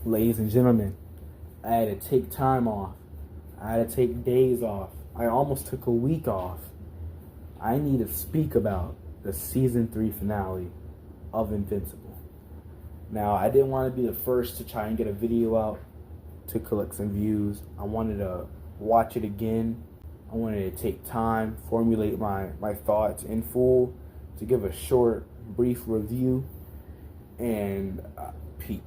Ladies and gentlemen, I had to take time off. I had to take days off. I almost took a week off. I need to speak about the season 3 finale of Invincible. Now, I didn't want to be the first to try and get a video out to collect some views. I wanted to watch it again. I wanted to take time, formulate my thoughts in full, to give a short, brief review, and peak.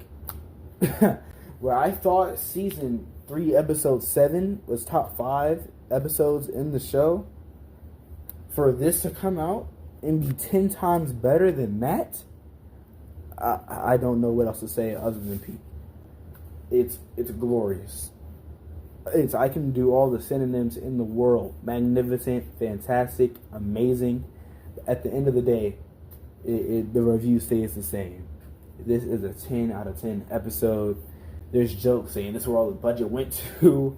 Where I thought season 3, episode 7 was top 5 episodes in the show, for this to come out and be 10 times better than that, I don't know what else to say other than peak. It's glorious. I can do all the synonyms in the world. Magnificent, fantastic, amazing. At the end of the day, the review stays the same. This is a 10 out of 10 episode. There's jokes saying this is where all the budget went to.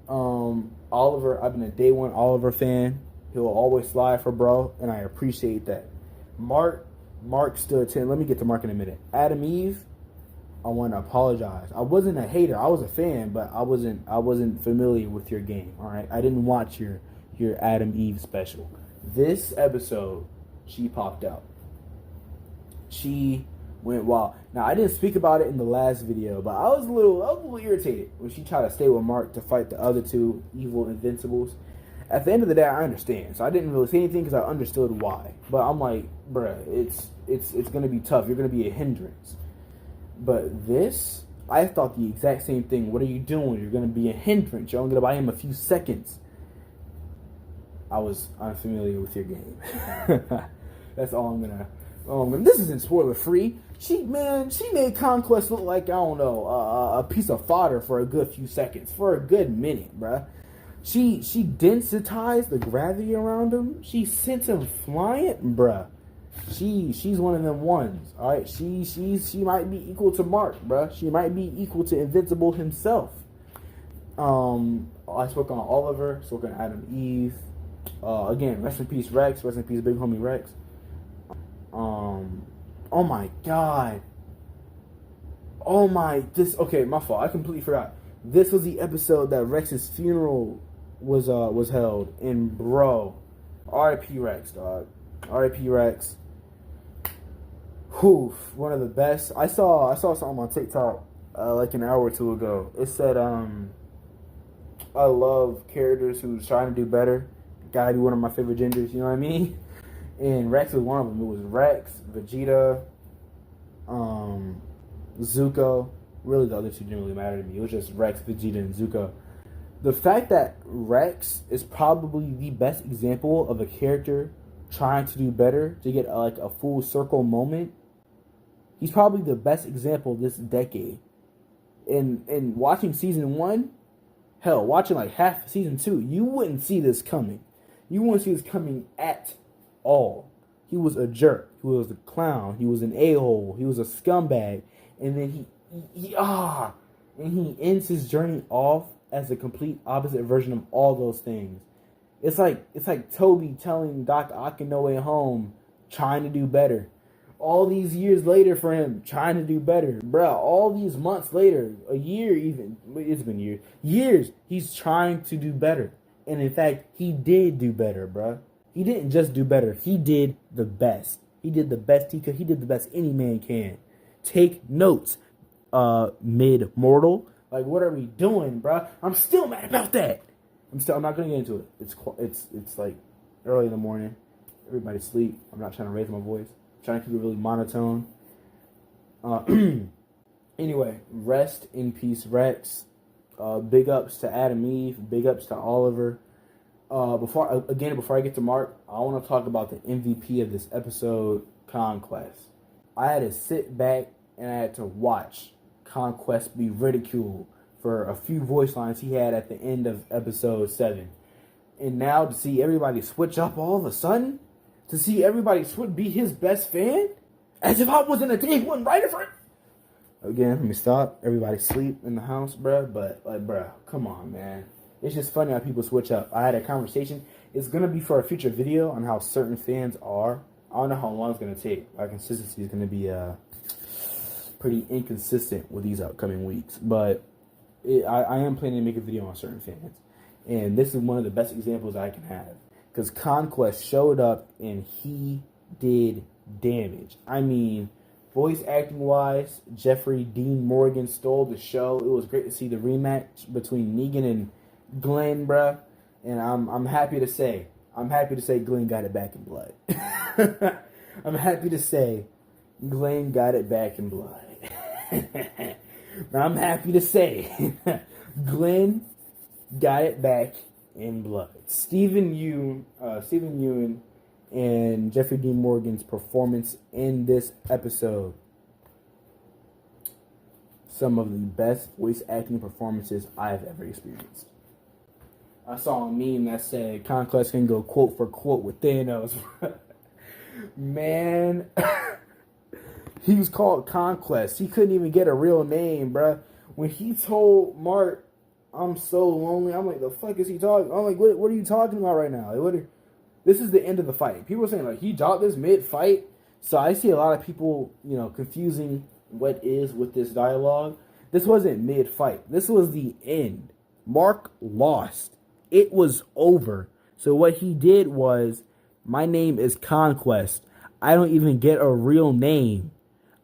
Oliver, I've been a day one Oliver fan. He'll always slide for bro, and I appreciate that. Mark stood 10. Let me get to Mark in a minute. Adam Eve, I want to apologize. I wasn't a hater. I was a fan, but I wasn't familiar with your game. All right, I didn't watch your Adam Eve special. This episode, she popped out. She went wild. Now, I didn't speak about it in the last video, but I was a little irritated when she tried to stay with Mark to fight the other two evil Invincibles. At the end of the day, I understand. So I didn't really say anything because I understood why. But I'm like, bruh, it's gonna be tough. You're gonna be a hindrance. But this, I thought the exact same thing. What are you doing? You're gonna be a hindrance. You're only gonna buy him a few seconds. I was unfamiliar with your game. That's all I'm gonna. This isn't spoiler free. She made Conquest look like, I don't know, a piece of fodder for a good few seconds, for a good minute, bruh. She densitized the gravity around him. She sent him flying, bruh. She's one of them ones, all right. She might be equal to Mark, bruh. She might be equal to Invincible himself. I spoke on Oliver, spoke on Adam Eve. Again, rest in peace Rex, rest in peace big homie Rex. Oh my god. Okay, my fault. I completely forgot. This was the episode that Rex's funeral was held, and bro, R.I.P. Rex, dog. R.I.P. Rex. Whew, one of the best. I saw something on TikTok like an hour or two ago. It said, I love characters who's trying to do better. Gotta be one of my favorite genders, you know what I mean? And Rex was one of them. It was Rex, Vegeta, Zuko. Really, the other two didn't really matter to me. It was just Rex, Vegeta, and Zuko. The fact that Rex is probably the best example of a character trying to do better, to get like a full circle moment. He's probably the best example this decade. And watching season 1, hell, watching like half season 2, you wouldn't see this coming. You wouldn't see this coming at all. He was a jerk. He was a clown. He was an a-hole. He was a scumbag. And then he ends his journey off as the complete opposite version of all those things. It's like Toby telling Doc Ock in No Way Home, trying to do better. All these years later for him, trying to do better. Bruh, all these months later, a year even, it's been years. Years, he's trying to do better. And in fact, he did do better, bruh. He didn't just do better. He did the best. He did the best he could. He did the best any man can. Take notes, mid-mortal. Like, what are we doing, bruh? I'm still mad about that. I'm not gonna get into it. It's like early in the morning. Everybody's asleep. I'm not trying to raise my voice. I'm trying to keep it really monotone. Anyway, rest in peace, Rex. Big ups to Adam Eve. Big ups to Oliver. Before I get to Mark, I want to talk about the MVP of this episode, Conquest. I had to sit back and I had to watch Conquest be ridiculed for a few voice lines he had at the end of episode 7. And now to see everybody switch up all of a sudden, to see everybody be his best fan, as if I wasn't a day one writer for it. Again, let me stop. Everybody sleep in the house, bruh. But, like, bruh, come on, man. It's just funny how people switch up. I had a conversation. It's going to be for a future video on how certain fans are. I don't know how long it's going to take. Our consistency is going to be pretty inconsistent with these upcoming weeks. But I am planning to make a video on certain fans. And this is one of the best examples I can have. Because Conquest showed up and he did damage. I mean, voice acting wise, Jeffrey Dean Morgan stole the show. It was great to see the rematch between Negan and Glenn, bruh. And I'm happy to say Glenn got it back in blood. I'm happy to say Glenn got it back in blood. I'm happy to say Glenn got it back in blood. Stephen Ewan and Jeffrey Dean Morgan's performance in this episode, some of the best voice acting performances I've ever experienced. I saw a meme that said Conquest can go quote for quote with Thanos. Man, he was called Conquest. He couldn't even get a real name, bruh. When he told Mark, "I'm so lonely," I'm like, the fuck is he talking? I'm like, what are you talking about right now? This is the end of the fight. People are saying, like, he dropped this mid-fight. So I see a lot of people, confusing what is with this dialogue. This wasn't mid-fight. This was the end. Mark lost. It was over. So what he did was, my name is Conquest. I don't even get a real name.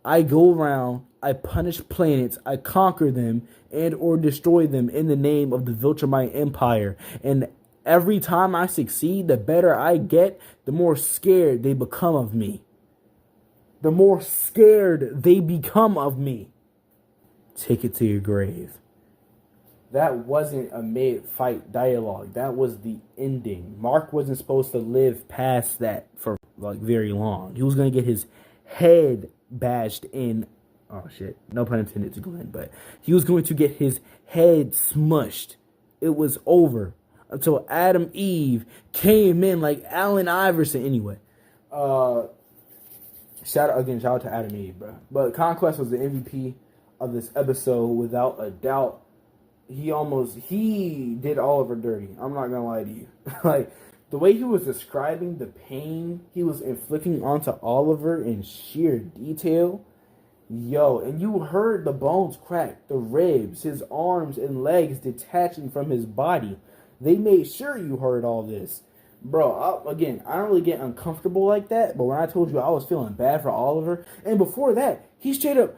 I go around, I punish planets, I conquer them, and or destroy them in the name of the Viltrumite Empire. And every time I succeed, the better I get, the more scared they become of me. The more scared they become of me. Take it to your grave. That wasn't a mid-fight dialogue. That was the ending. Mark wasn't supposed to live past that for very long. He was going to get his head bashed in. Oh shit, no pun intended to Glenn, but he was going to get his head smushed. It was over until Adam Eve came in like Allen Iverson. Anyway, shout out to Adam Eve, bro. But Conquest was the MVP of this episode without a doubt. He did Oliver dirty. I'm not gonna lie to you. Like, the way he was describing the pain he was inflicting onto Oliver in sheer detail. Yo, and you heard the bones crack, the ribs, his arms and legs detaching from his body. They made sure you heard all this. Bro, I don't really get uncomfortable like that, but when I told you I was feeling bad for Oliver, and before that, he straight up,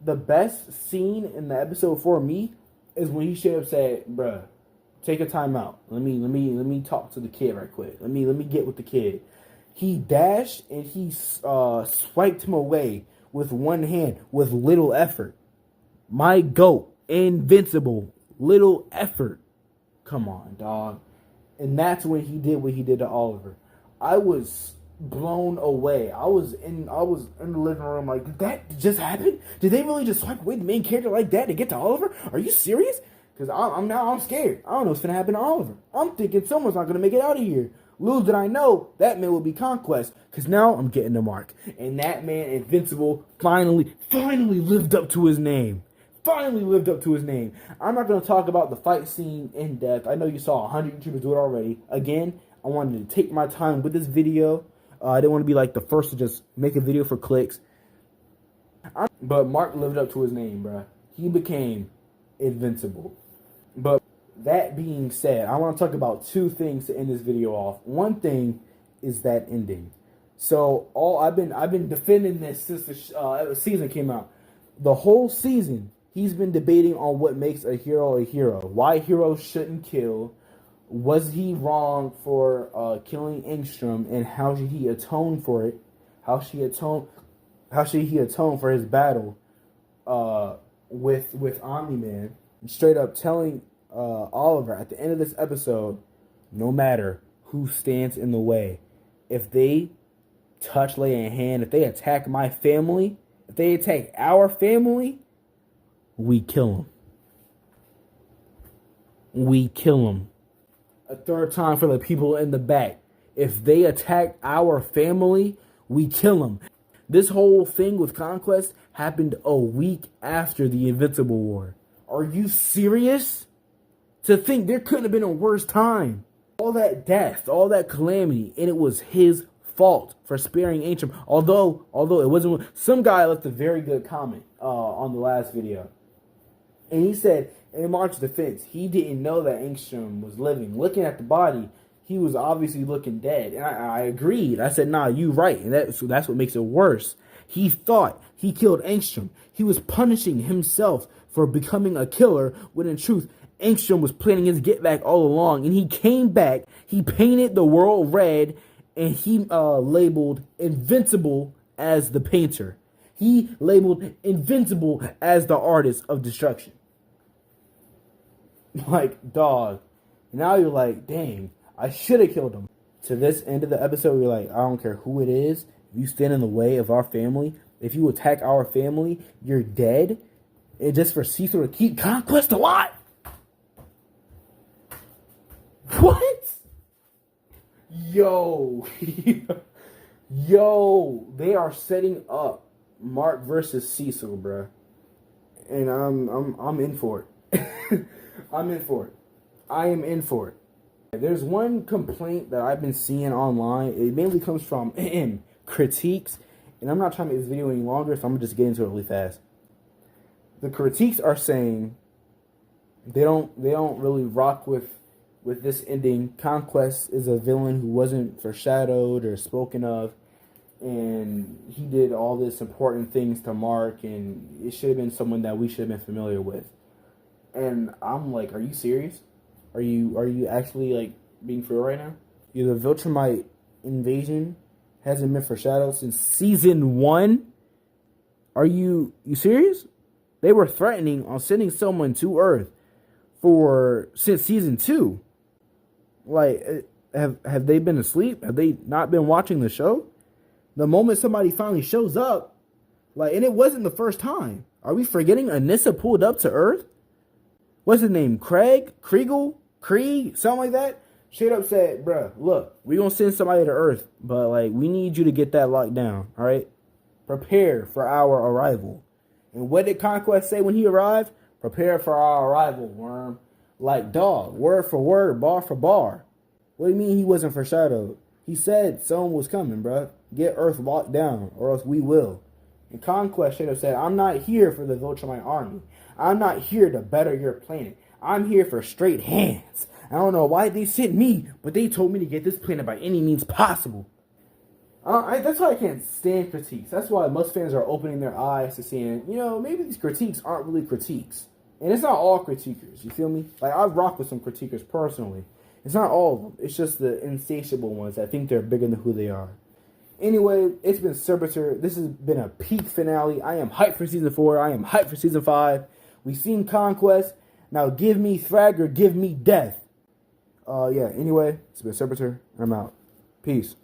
the best scene in the episode for me is when he straight up said, bruh, take a time out. Let me talk to the kid right quick. Let me get with the kid. He dashed and he swiped him away with one hand with little effort. My GOAT, Invincible, little effort. Come on, dog. And that's when he did what he did to Oliver. I was blown away. I was in the living room like, did that just happen? Did they really just swipe away the main character like that to get to Oliver? Are you serious? Because I'm scared. I don't know what's going to happen to Oliver. I'm thinking someone's not going to make it out of here. Little did I know, that man will be Conquest. Because now I'm getting the mark. And that man, Invincible, finally lived up to his name. Finally lived up to his name. I'm not going to talk about the fight scene in depth. I know you saw 100 YouTubers do it already. Again, I wanted to take my time with this video. I didn't want to be like the first to just make a video for clicks. But Mark lived up to his name, bruh. He became Invincible. But that being said, I want to talk about two things to end this video off. One thing is that ending. So I've been defending this since the season came out. The whole season, he's been debating on what makes a hero. Why heroes shouldn't kill. Was he wrong for killing Engstrom, and how should he atone for it? How should he atone for his battle with Omniman? Straight up telling Oliver at the end of this episode, no matter who stands in the way, if they touch, lay a hand, if they attack my family, if they attack our family, we kill them. We kill them. A third time for the people in the back. If they attack our family, we kill them. This whole thing with Conquest happened a week after the Invincible War. Are you serious? To think there couldn't have been a worse time. All that death, all that calamity, and it was his fault for sparing Angstrom. Although it wasn't. Some guy left a very good comment on the last video, and he said, in Mark's defense, he didn't know that Angstrom was living. Looking at the body, he was obviously looking dead, and I agreed. I said, "Nah, you right," and that's what makes it worse. He thought he killed Angstrom. He was punishing himself for becoming a killer, when in truth, Angstrom was planning his get back all along, and he came back. He painted the world red, and he labeled Invincible as the painter. He labeled Invincible as the artist of destruction. Like, dog. Now you're like, dang, I should have killed him. To this end of the episode, you're like, I don't care who it is. If you stand in the way of our family, if you attack our family, you're dead. And just for Cecil to keep Conquest alive. What? Yo. Yo. They are setting up Mark versus Cecil, bruh. And I'm in for it. I'm in for it. I am in for it. There's one complaint that I've been seeing online. It mainly comes from critiques. And I'm not trying to make this video any longer, so I'm going to just get into it really fast. The critiques are saying they don't really rock with this ending. Conquest is a villain who wasn't foreshadowed or spoken of, and he did all this important things to Mark, and it should have been someone that we should have been familiar with. And I'm like, are you serious? Are you actually like being for real right now? The Viltrumite invasion hasn't been foreshadowed since season 1. Are you serious? They were threatening on sending someone to Earth since season 2. Like, have they been asleep? Have they not been watching the show? The moment somebody finally shows up, like, and it wasn't the first time. Are we forgetting Anissa pulled up to Earth? What's his name? Krieg, something like that? Straight up said, bruh, look, we gonna send somebody to Earth, but like, we need you to get that locked down, all right? Prepare for our arrival. And what did Conquest say when he arrived? Prepare for our arrival, worm. Like, dog, word for word, bar for bar. What do you mean he wasn't foreshadowed? He said someone was coming, bruh. Get Earth locked down, or else we will. And Conquest should have said, I'm not here for the Viltrumite army. I'm not here to better your planet. I'm here for straight hands. I don't know why they sent me, but they told me to get this planet by any means possible. That's why I can't stand critiques. That's why most fans are opening their eyes to seeing, maybe these critiques aren't really critiques. And it's not all critiquers, you feel me? Like, I rock with some critiquers personally. It's not all of them. It's just the insatiable ones that think they're bigger than who they are. Anyway, it's been Servitor. This has been a peak finale. I am hyped for Season 4. I am hyped for Season 5. We've seen Conquest. Now give me thragg or give me death. Anyway, it's been Servitor. I'm out. Peace.